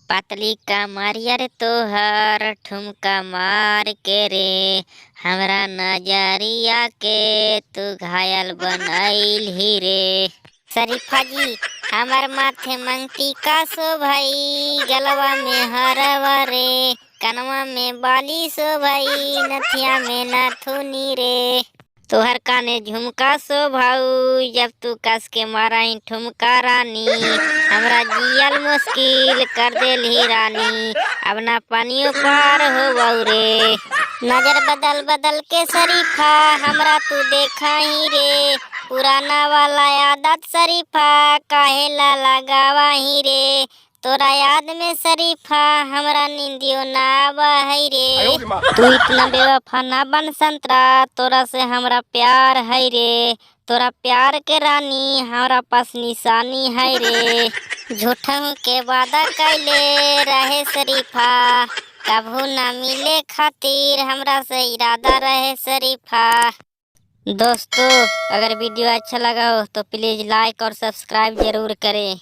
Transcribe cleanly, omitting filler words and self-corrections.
पातली कमरिया रे तोहर ठुमका मार के रे हमरा नजरिया के तू घायल बनैल ही रे। शरीफा जी, हमर माथे मंगती का सो भाई, गलवा में हरवा रे, कनवा में बाली सो भाई, नथिया में नथुनी रे। तोहर काने झुमका सो भाऊ, जब तू कस के माराई ठुमका रानी, हमरा जियल मुश्किल कर देली रानी, अब ना पानियों पार हो बाऊ रे। नजर बदल बदल के शरीफा हमरा तू देखा ही रे, पुराना वाला आदत शरीफा काहे ला लगावा ही रे। तोरा याद में शरीफा हमरा नींदियो ना आवा है रे। तू इतना बेवफा ना बन संतरा, तोरा से हमरा प्यार है रे। तोरा प्यार के रानी हमरा पास निशानी है रे। झूठा के वादा कैले रहे शरीफा, कभू ना मिले खातिर हमरा से इरादा रहे शरीफा। दोस्तों, अगर वीडियो अच्छा लगा हो तो प्लीज लाइक और सब्सक्राइब जरूर करें।